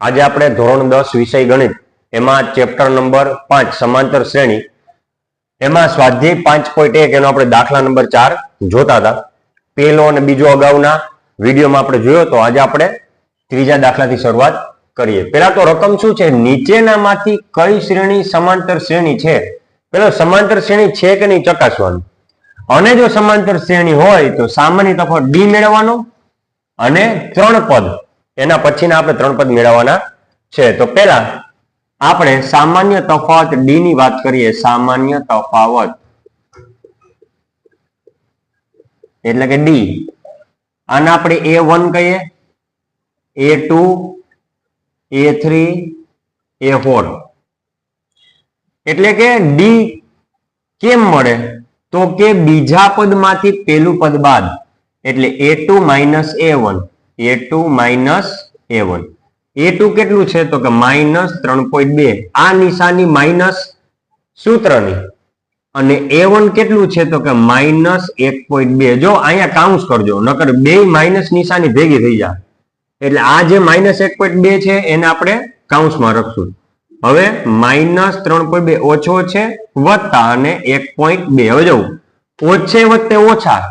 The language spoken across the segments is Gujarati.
આજે આપણે ધોરણ 10 વિષય ગણિત એમાં ચેપ્ટર નંબર 5 સમાંતર શ્રેણી એમાં સ્વાધ્યાય 5.1 એનો આપણે દાખલા નંબર 4 જોતા હતા. પહેલો અને બીજો અગાઉના વિડીયોમાં આપણે જોયો તો આજે આપણે ત્રીજા દાખલાથી શરૂઆત કરીએ. પહેલા તો રકમ શું છે, નીચેનામાંથી કઈ શ્રેણી સમાંતર શ્રેણી છે. પેલો સમાંતર શ્રેણી છે કે નહીં ચકાસવાનું, અને જો સમાંતર શ્રેણી હોય તો સામાન્ય તફાવત ડી મેળવવાનો અને ત્રણ પદ એના પછીના આપણે ત્રણ પદ મેળવવાના છે. તો પહેલા આપણે સામાન્ય તફાવત ડી ની વાત કરીએ. સામાન્ય તફાવત એટલે કે ડી, આને આપણે A1 કહીએ, A2, A3, A4. એટલે કે ડી કેમ મળે તો કે બીજા પદમાંથી પહેલું પદ બાદ, એટલે A2 minus A1, A2 minus A1. A2 કેટલું છે તો કે -3.2, આ નિશાની માઇનસ સૂત્રની, અને A1 કેટલું છે તો કે -1.2. જો અહીંયા કાઉન્સ કરજો, નકર બે માઇનસ નિશાની ભેગી થઈ જાય. એટલે આ જે -1.2 છે એને આપણે કાઉન્સમાં રાખશું. હવે -3.2 ઓછો છે વત્તા અને 1.2. હવે જવું ઓછે વત્તે ઓછા,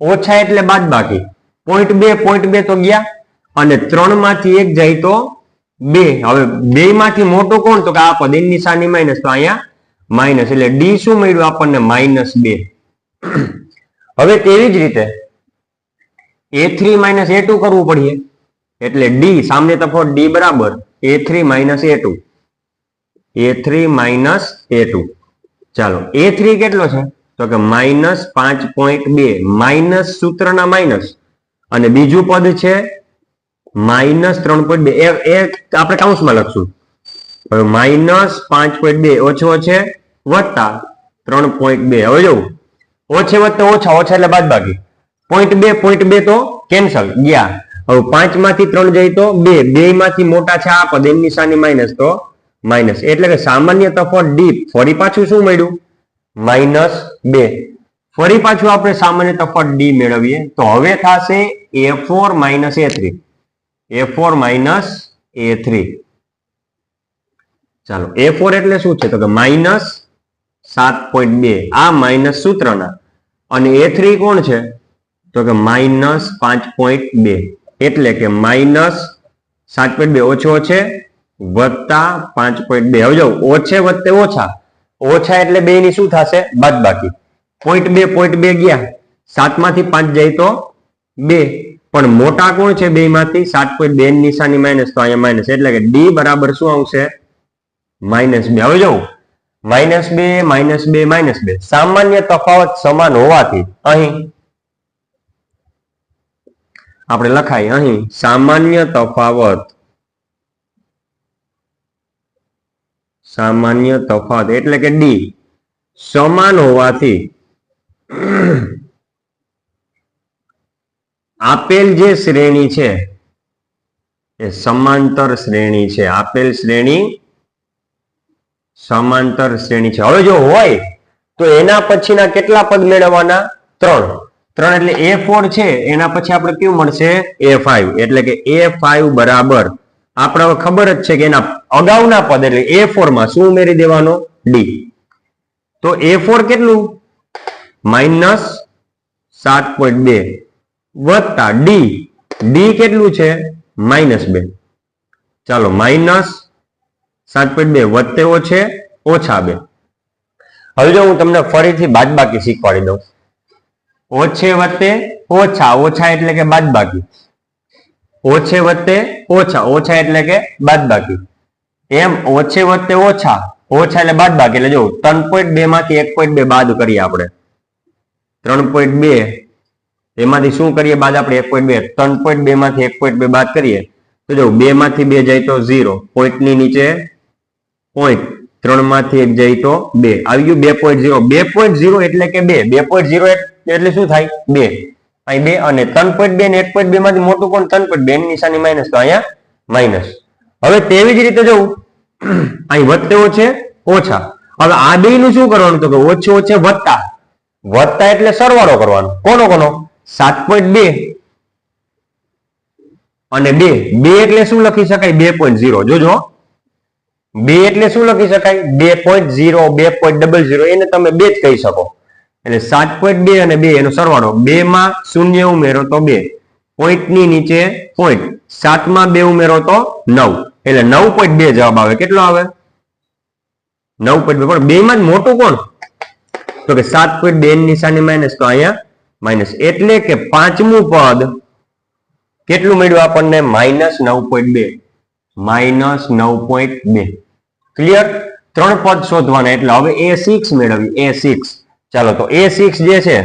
ઓછા એટલે બાદ બાકી, 0.2 તો ગયા, અને 3 માંથી 1 જાય તો 2. હવે 2 માંથી મોટું કોણ તો કે આ પદ, એની નિશાની માઇનસ, તો અહીંયા માઇનસ, એટલે ડી શું મળ્યું આપણને -2. હવે તેવી જ રીતે A3 માઇનસ A2 કરવું પડીએ, એટલે ડી સામાન્ય તફાવત ડી બરાબર A3 minus A2, A3 minus A2. ચાલો A3 કેટલો છે તો કે -5.2, માઇનસ સૂત્રના માઇનસ, અને બીજું પદ છે -3.2, એ આપણે કાઉન્સમાં લખશું. હવે -5.2 ઓછો છે વત્તા 3.2. હવે જોવું ઓછે વત્તા ઓછા, ઓછા એટલે બાદ બાકી, 0.2 તો કેન્સલ ગયા. હવે 5 માંથી 3 જાય તો 2, 2 માંથી મોટા છે આ પદ, એની નિશાની માઇનસ, તો માઇનસ. એટલે કે સામાન્ય તફાવત ડી ફરી પાછું શું મળ્યું -2. ફરી પાછું આપણે સામાન્ય તફાવત ડી મેળવીએ તો હવે થશે A4 minus A3, A4 minus A3. ચાલો A4 એટલે શું છે તો કે -7.2, આ માઇનસ સૂત્રના, અને A3 કોણ છે તો કે -5.2, એટલે કે -7.2 ઓછો છે વત્તા 5.2. હવે જો ઓછે વત્તે ઓછા, ઓછા એટલે બે ની શું થશે બાદ બાકી, 0.2 ગયા, 7 માંથી 5 જાય તો 2, પણ મોટા કોણ છે બે માંથી 7.2 ની નિશાની માઇનસ, તો અહીંયા માઇનસ, એટલે કે ડી બરાબર શું આવશે -2. હવે જો -2 સામાન્ય તફાવત સમાન હોવાથી અહીં આપણે લખાય, અહીં સામાન્ય તફાવત એટલે કે ડી સમાન હોવાથી આપેલ જે શ્રેણી છે એ સમાંતર શ્રેણી છે. આપેલ શ્રેણી સમાંતર શ્રેણી છે. હવે જો હોય તો એના પછીના કેટલા પદ મેળવવાના? 3. એટલે A4 છે, એના પછી આપણે કેવું મળશે A5, એટલે કે A5 બરાબર આપણે હવે ખબર જ છે કે એના અગાઉના પદ એટલે A4 માં શું ઉમેરી દેવાનો ડી. તો A4 કેટલું -7.2 વત્તા ડી કેટલું છે -2. ચાલો -7.2 વત્તે ઓછે ઓછા 2. હવે જો હું તમને ફરીથી બાદબાકી શીખવાડી દઉં. ઓછે વત્તે ઓછા, ઓછા એટલે કે બાદબાકી, ઓછે વત્તે ઓછા, ઓછા એટલે કે બાદબાકી, એમ ઓછે વત્તે ઓછા, ઓછા એટલે બાદબાકી. એટલે જો 3.2 માંથી 1.2 બાદ કરીએ આપણે, 3.2 એમાંથી શું કરીએ બાદ આપણે 1.2, 3.2 માંથી 1.2 બાદ કરીએ તો જો 2 માંથી 2 જાય તો 0, પોઈન્ટ ની નીચે પોઈન્ટ, 3 માંથી 1 જાય તો 2, આવી ગયું 2.0. 2.0 એટલે કે 2, 2.0 એટલે શું થાય 2, અહીં 2, અને 3.2 ને 1.2 માંથી મોટું કોણ 3.2 ની નિશાની માઇનસ, તો અહીંયા માઇનસ. હવે તેવી જ રીતે જવું અહીં વત્તે ઓછે ઓછા. હવે આ બે નું શું કરવાનું તો કે ઓછે ઓછે વત્તા, વત્તા એટલે સરવાળો કરવાનો, કોનો 7.2 અને 2 એટલે શું લખી શકાય? 2.0. જોજો 2 એટલે શું લખી શકાય? 2.0, 2.00, એને તમે 2 જ કહી શકો. એટલે 7.2 અને 2 એનો સરવાળો. 2 માં શૂન્ય ઉમેરો તો 2, પોઈન્ટ ની નીચે પોઈન્ટ, 7 માં 2 ઉમેરો તો 9, એટલે 9.2 જવાબ આવે. કેટલો આવે? 9.2. પણ 2 માં જ મોટું કોણ? તો કે 7.2 ની નિશાની માઇનસ, તો અહીંયા માઇનસ. એટલે કે પાંચમું પદ કેટલું મળ્યું આપણને? -9.2. -9.2. ક્લિયર? 3 પદ શોધવાના. એટલે હવે A6 મેળવી. A6. ચાલો તો A6 જે છે,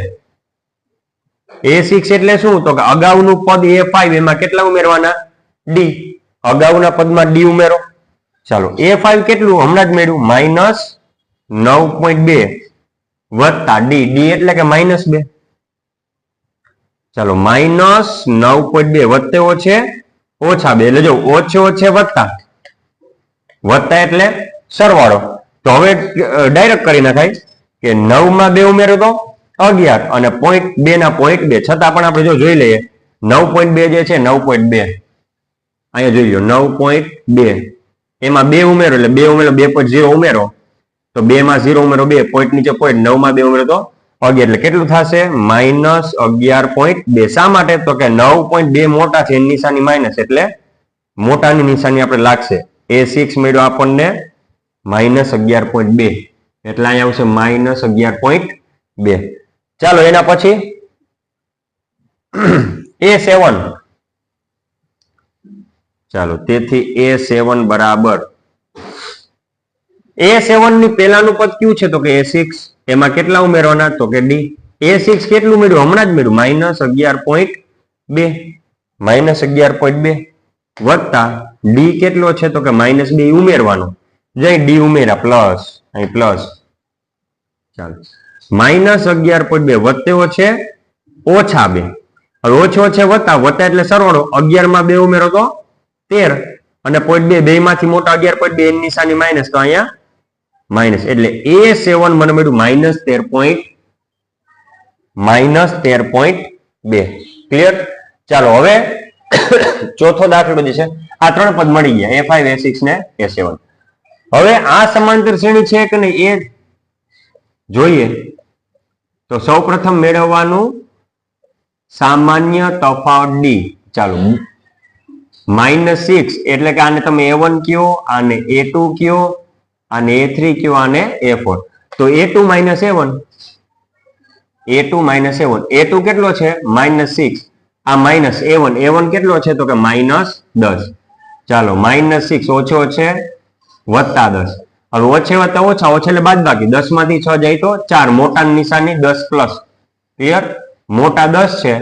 A6 એટલે શું? તો કે અગાઉનું પદ A5, એમાં કેટલા ઉમેરવાના? D. અગાઉના પદમાં D ઉમેરો. ચાલો A5 કેટલું? હમણાં જ મેળવ્યું. -9.2 વત્તા D. D એટલે કે -2. ચાલો -9.2 વત્તે ઓછે ઓછા 2. એટલે જો ઓછે ઓછે વત્તા, વત્તા એટલે સરવાળો. તો હવે ડાયરેક્ટ કરી નખાય કે 9 માં 2 ઉમેરો તો 11 અને 0.2 ના 0.2. છતાં પણ આપણે જો જોઈ લઈએ 9.2 જે છે, 9.2 અહીંયા જોઈ લો. 9.2 એમાં 2 ઉમેરો એટલે 2 ઉમેરો, 2.0 ઉમેરો તો 2 માં 0 ઉમેરો 2, પોઈન્ટ નીચે પોઈન્ટ, 9 માં 2 ઉમેરો તો 11. એટલે કેટલું થશે? -11.2. શા માટે? તો કે 9.2 મોટા છે, એની નિશાની માઇનસ, એટલે મોટાની નિશાની આપણે લાગશે. A6 મળ્યો આપણને -11.2. એટલે અહીંયા આવશે -11.2. ચાલો એના પછી A7. ચાલો તેથી A7 બરાબર, A7 ની પહેલાનું પદ કયું છે? તો કે A6. એમાં કેટલા ઉમેરવાના? તો કે D. A6 કેટલું મેળવ્યું? હમણાં જ મેળવ્યું. -11.2. -11.2 વત્તા D કેટલો છે? તો કે -2 ઉમેરવાનો. જઈ D ઉમેરા પ્લસ, અહીં પ્લસ. ચાલો -11.2 વત્તે ઓછે ઓછા 2. હવે ઓછે ઓછે વત્તા, વત્તા એટલે સરવાળો. 11 માં 2 ઉમેરો તો 13 અને 0.2, 2 માંથી મોટા 11.2, એની નિશાની માઇનસ, તો અહીંયા માઇનસ. એટલે A7 મને મળ્યું -13.2. ક્લિયર? ચાલો હવે ચોથો દાખલો જે છે, આ 3 પદ મળી ગયા, A5, A6 ને A7. હવે આ સમાંતર શ્રેણી છે કે નહીં એ જોઈએ. તો સૌ પ્રથમ મેળવવાનું સામાન્ય તફાવત D. ચાલો -6 એટલે કે આને તમે A1 કયો, આને A2 કયો, આને A3 કયો, આને A4. તો A2 - A1, A2 - A1. A2 કેટલો છે? -6. આ માઇનસ A1, A1 કેટલો છે? તો કે -10. ચાલો -6 ઓછે ઓછે વત્તા 10. હવે ઓછે વત્તા ઓછા, ઓછે એટલે બાદ બાકી. 10 માંથી 6 જાય તો 4, મોટાની નિશાની 10 પ્લસ. ક્લિયર? મોટા 10 છે,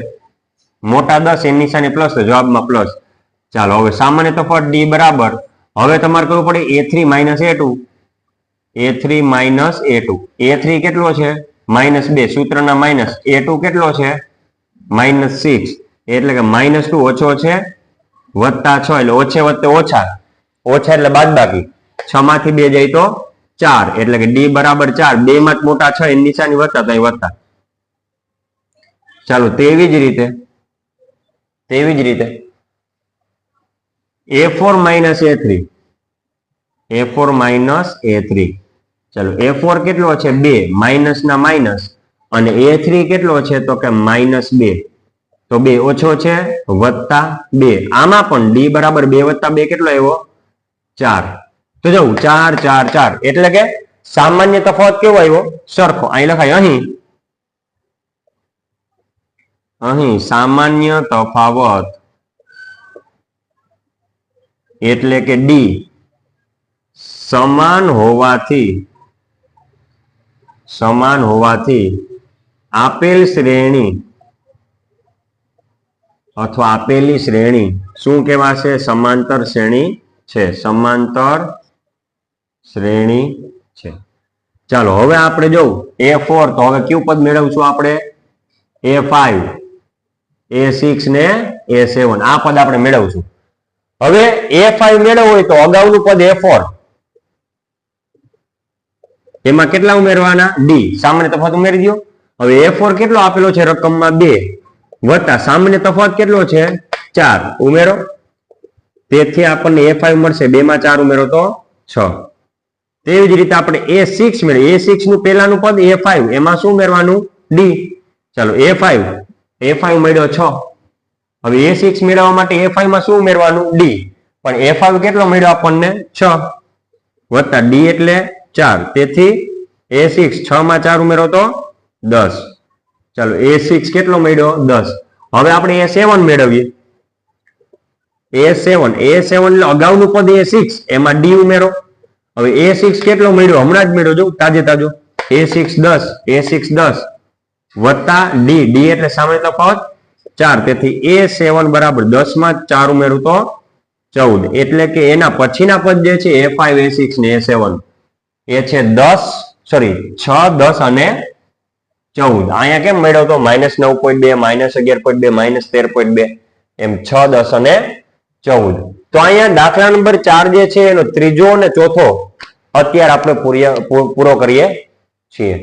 મોટા 10 એની નિશાની પ્લસ, જવાબમાં પ્લસ. ચાલો હવે સામાન્ય તફાવત D બરાબર, હવે તમારે કરવું પડે A3 - A2. A3 - A2. A3 કેટલો છે? -2, સૂત્રના માઇનસ. A2 કેટલો છે? -6. એટલે કે -2 ઓછો છે વત્તા 6, એટલે ઓછે વત્તે ઓછા, ઓછા એટલે બાદ બાકી. 6 માંથી 2 જાય તો 4, એટલે કે D બરાબર 4. 2 માં મોટા 6, એની નિશાની વત્તા, તો અહીં વત્તા. ચાલો તેવી જ રીતે A4 - A3. A4 - A3. ચાલો A4 કેટલો છે? 2, માઇનસ ના માઇનસ. અને A3 કેટલો છે? તો કે -2. તો 2 ઓછો છે વત્તા 2. આમાં પણ D બરાબર 2 વત્તા 2 કેટલો આવ્યો? 4. તો જવું 4 4 4. એટલે કે સામાન્ય તફાવત કેવો આવ્યો? સરખો. અહીં લખાય, અહીં સામાન્ય તફાવત એટલે કે D સમાન હોવાથી આપેલ શ્રેણી અથવા આપેલી શ્રેણી શું કહેવાશે? સમાંતર શ્રેણી છે. સમાંતર શ્રેણી છે. ચાલો હવે આપણે જોવું A4. તો હવે કયું પદ મેળવશું આપણે? A5, A6 ને A7. આ પદ આપણે મેળવશું. હવે A5 મેળવવું હોય તો અગાઉનું પદ A4, એમાં કેટલા ઉમેરવાના? D. સામાન્ય તફાવત ઉમેરી દો. હવે A4 કેટલો આપેલો છે રકમમાં? 2 વત્તા સામાન્ય તફાવત કેટલો છે? 4 ઉમેરો. તેથી આપણને A5 મળશે 2 માં 4 ઉમેરો તો 6. તેવી જ રીતે આપણે A6 મેળવીએ. A6 નું પહેલાનું પદ A5 એમાં શું ઉમેરવાનું D. ચાલો A5 મળ્યો 6. હવે A6 મેળવવા માટે A5 માં શું ઉમેરવાનું D. પણ A5 કેટલો મળ્યો આપણને 6 વત્તા D એટલે 4. તેથી A6 6 માં 4 ઉમેરો તો 10. ચાલો A6 કેટલો મળ્યો 10. હવે આપણે A7 મેળવીએ. A7 એટલે અગાઉનું પદ A6 એમાં D ઉમેરો. હવે A6 કેટલો મળ્યો હમણાં જ મળ્યો જો તાજે તાજો A6 10 વત્તા D એટલે સામે તફાવત 4. તેથી A7 બરાબર 10 માં 4 ઉમેરું તો 14. એટલે કે એના પછીના પદ જે છે A5 A6 ને A7 એ છે 6 10 અને 14. અહીંયા કેમ મળ્યો તો -9.2 -11.2 -13.2 એમ 6 10 અને 14. તો અહીંયા દાખલા નંબર 4 જે છે એનો ત્રીજો અને ચોથો અત્યારે આપણે પૂરો કરીએ છીએ.